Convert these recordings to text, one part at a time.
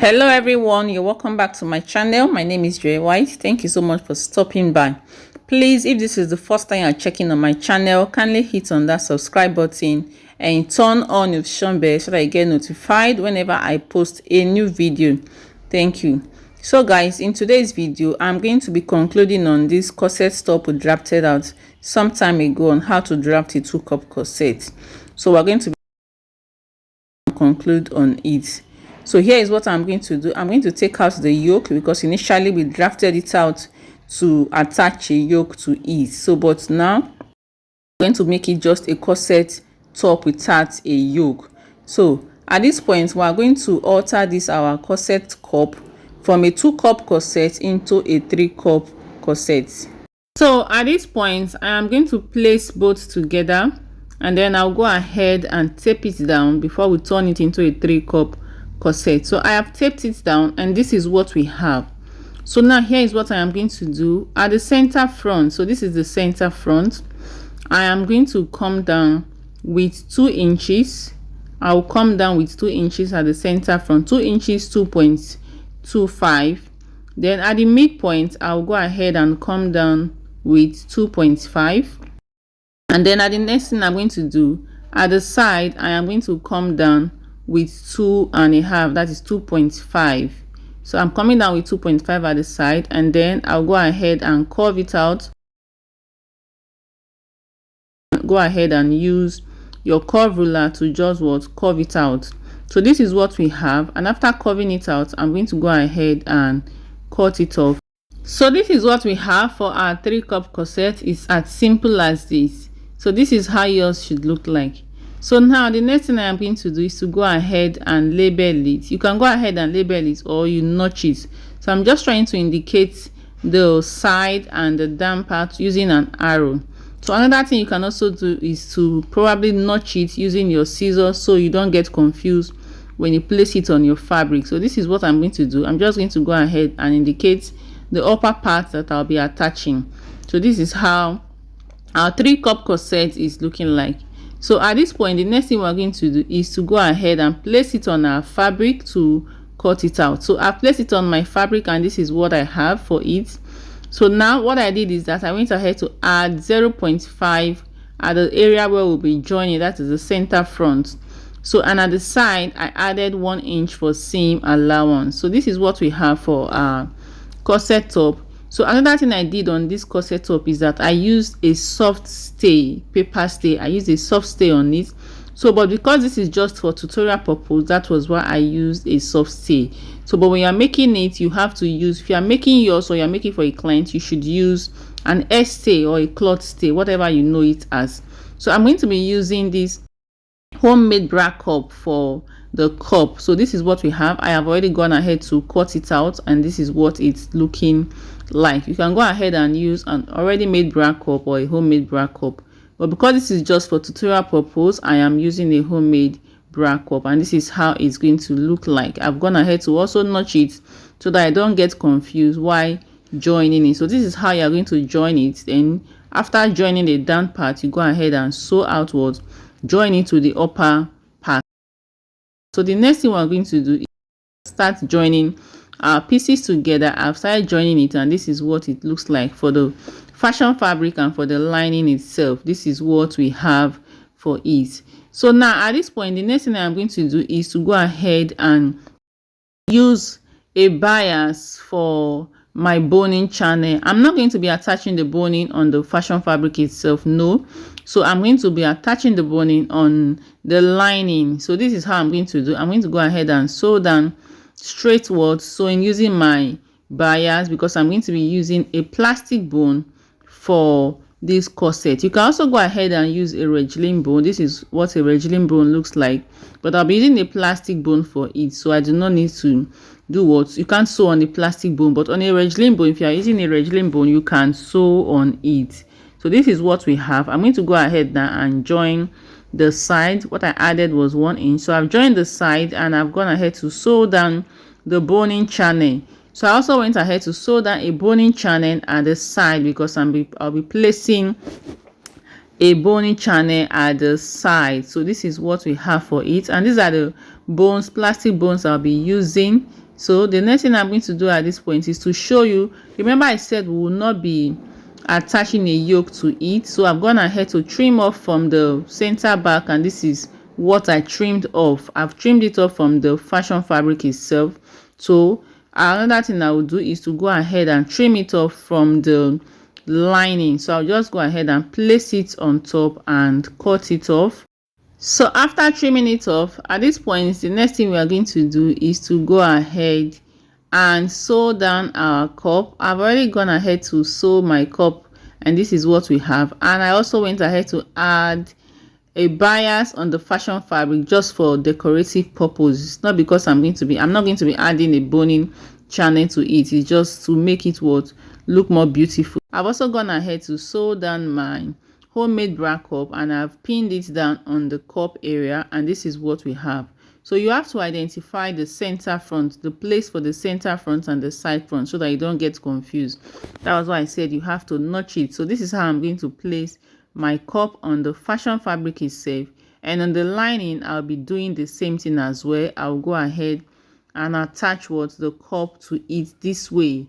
Hello everyone, you're welcome back to my channel. My name is Joy White. Thank you so much for stopping by. Please, if this is the first time you're checking on my channel, kindly hit on that subscribe button and turn on notification bell so that you get notified whenever I post a new video. Thank you. So guys, in today's video I'm going to be concluding on this corset top we drafted out some time ago on how to draft a 2-cup corset. So we're going to conclude on it. So here is what I'm going to do. I'm going to take out the yoke because initially we drafted it out to attach a yoke to it. So but now I'm going to make it just a corset top without a yoke. So at this point we are going to alter this our corset cup from a 2-cup corset into a 3-cup corset. So at this point I am going to place both together and then I'll go ahead and tape it down before we turn it into a 3-cup corset. So I have taped it down and this is what we have. So now here is what I am going to do at the center front. So this is the center front. I am going to come down with 2 inches. I'll come down with 2 inches at the center front, 2 inches 2.25. Then at the midpoint I'll go ahead and come down with 2.5. and then at the next thing I'm going to do at the side I am going to come down with 2.5, that is 2.5. so I'm coming down with 2.5 at the side, and then I'll go ahead and curve it out. Go ahead and use your curve ruler to just curve it out. So this is what we have, and after curving it out I'm going to go ahead and cut it off. So this is what we have for our 3-cup corset. It's as simple as this. So this is how yours should look like. So now the next thing I am going to do is to go ahead and label it. You can go ahead and label it or you notch it. So I'm just trying to indicate the side and the down part using an arrow. So another thing you can also do is to probably notch it using your scissors so you don't get confused when you place it on your fabric. So this is what I'm going to do. I'm just going to go ahead and indicate the upper part that I'll be attaching. So this is how our 3-cup corset is looking like. So at this point the next thing we're going to do is to go ahead and place it on our fabric to cut it out. So I've placed it on my fabric and this is what I have for it. So now what I did is that I went ahead to add 0.5 at the area where we'll be joining, that is the center front. So and at the side I added 1 inch for seam allowance. So this is what we have for our corset top. So another thing I did on this corset top is that I used a soft stay, paper stay. I used a soft stay on it. So but because this is just for tutorial purpose, that was why I used a soft stay. So but when you're making it, you have to use, if you're making yours or you're making for a client, you should use an S stay or a cloth stay, whatever you know it as. So I'm going to be using this homemade bra cup for the cup. So this is what we have. I have already gone ahead to cut it out and this is what it's looking like. You can go ahead and use an already made bra cup or a homemade bra cup, but because this is just for tutorial purpose, I am using a homemade bra cup and this is how it's going to look like. I've gone ahead to also notch it so that I don't get confused while joining it. So this is how you're going to join it. Then after joining the down part, you go ahead and sew outwards, join it to the upper part. So the next thing we're going to do is start joining our pieces together. I've started joining it and this is what it looks like for the fashion fabric and for the lining itself. This is what we have for it. So now at this point the next thing I'm going to do is to go ahead and use a bias for my boning channel. I'm not going to be attaching the boning on the fashion fabric itself, no. So I'm going to be attaching the boning on the lining. So this is how I'm going to do. I'm going to go ahead and sew down straightwards, sewing using my bias because I'm going to be using a plastic bone for this corset. You can also go ahead and use a regling bone. This is what a regling bone looks like, but I'll be using a plastic bone for it, so I do not need to do what you can't sew on the plastic bone, but on a regling bone, if you are using a regling bone, you can sew on it. So this is what we have. I'm going to go ahead now and join the side. What I added was 1 inch, so I've joined the side and I've gone ahead to sew down the boning channel. So I also went ahead to sew down a boning channel at the side because I'll be placing a boning channel at the side. So this is what we have for it, and these are the bones, plastic bones I'll be using So the next thing I'm going to do at this point is to show you. Remember I said we will not be attaching a yoke to it, so I've gone ahead to trim off from the center back, and this is what I trimmed off. I've trimmed it off from the fashion fabric itself. So another thing I will do is to go ahead and trim it off from the lining. So I'll just go ahead and place it on top and cut it off. So after trimming it off, at this point the next thing we are going to do is to go ahead and sew down our cup. I've already gone ahead to sew my cup, and this is what we have. And I also went ahead to add a bias on the fashion fabric just for decorative purposes, not because I'm not going to be adding a boning channel to it. It's just to make it look more beautiful. I've also gone ahead to sew down my homemade bra cup, and I've pinned it down on the cup area, and this is what we have. So you have to identify the center front, the place for the center front and the side front, so that you don't get confused. That was why I said you have to notch it. So this is how I'm going to place my cup on the fashion fabric itself, and on the lining I'll be doing the same thing as well. I'll go ahead and attach the cup to it this way,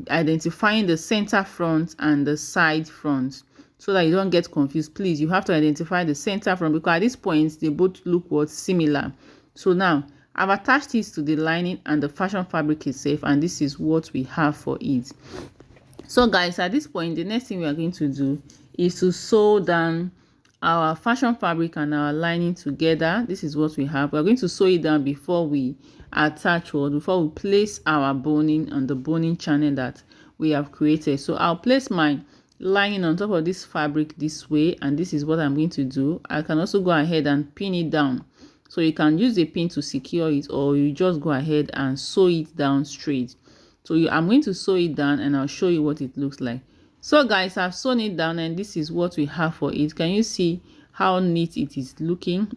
identifying the center front and the side front, so that you don't get confused. Please, you have to identify the center front, because at this point they both look similar. So now I've attached this to the lining and the fashion fabric itself, and this is what we have for it. So guys, at this point the next thing we are going to do is to sew down our fashion fabric and our lining together. This is what we have. We're going to sew it down before we attach before we place our boning on the boning channel that we have created. So I'll place my lining on top of this fabric this way, and this is what I'm going to do. I can also go ahead and pin it down, so you can use a pin to secure it, or you just go ahead and sew it down straight. So I'm going to sew it down, and I'll show you what it looks like. So guys, I've sewn it down, and this is what we have for it. Can you see how neat it is looking?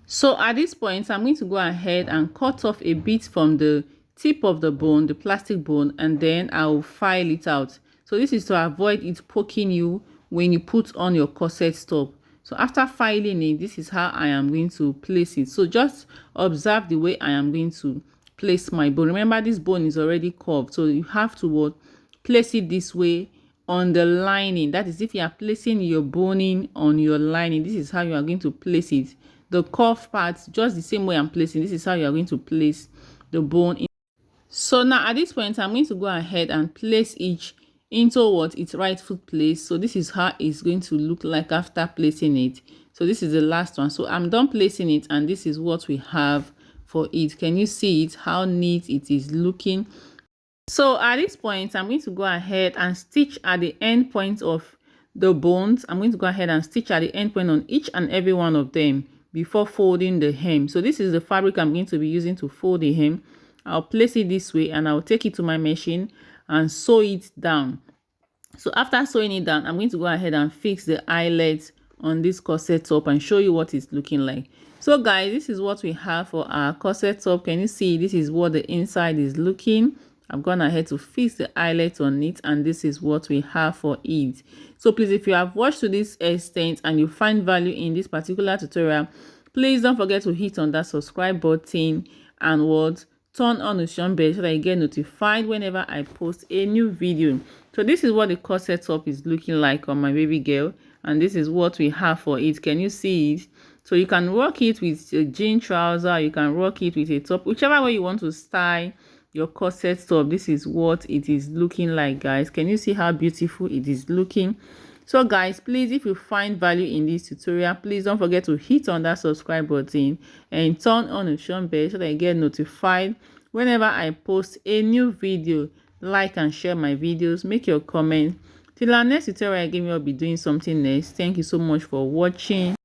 So at this point I'm going to go ahead and cut off a bit from the tip of the bone, the plastic bone, and then I'll file it out. So this is to avoid it poking you when you put on your corset top. So after filing it, this is how I am going to place it. So just observe the way I am going to place my bone. Remember, this bone is already curved, so you have to place it this way on the lining. That is, if you are placing your boning on your lining, this is how you are going to place it. The curved parts, just the same way I'm placing, this is how you are going to place the bone in. So now at this point I'm going to go ahead and place each into its rightful place. So this is how it's going to look like after placing it. So this is the last one. So I'm done placing it, and this is what we have for it. Can you see it, how neat it is looking? So at this point I'm going to go ahead and stitch at the end point of the bones. I'm going to go ahead and stitch at the end point on each and every one of them before folding the hem. So this is the fabric I'm going to be using to fold the hem. I'll place it this way, and I'll take it to my machine and sew it down. So after sewing it down, I'm going to go ahead and fix the eyelet on this corset top and show you what it's looking like. So guys, this is what we have for our corset top. Can you see? This is what the inside is looking. I've gone ahead to fix the eyelet on it, and this is what we have for it. So please, if you have watched to this extent and you find value in this particular tutorial, please don't forget to hit on that subscribe button and turn on the notification bell, so that you get notified whenever I post a new video. So this is what the corset top is looking like on my baby girl, and this is what we have for it. Can you see it? So you can rock it with a jean trouser, you can rock it with a top, whichever way you want to style your corset top. This is what it is looking like, guys. Can you see how beautiful it is looking? So guys, please, if you find value in this tutorial, please don't forget to hit on that subscribe button and turn on the notification bell, so that you get notified whenever I post a new video. Like and share my videos, make your comment. Till our next tutorial again, we'll be doing something next. Thank you so much for watching.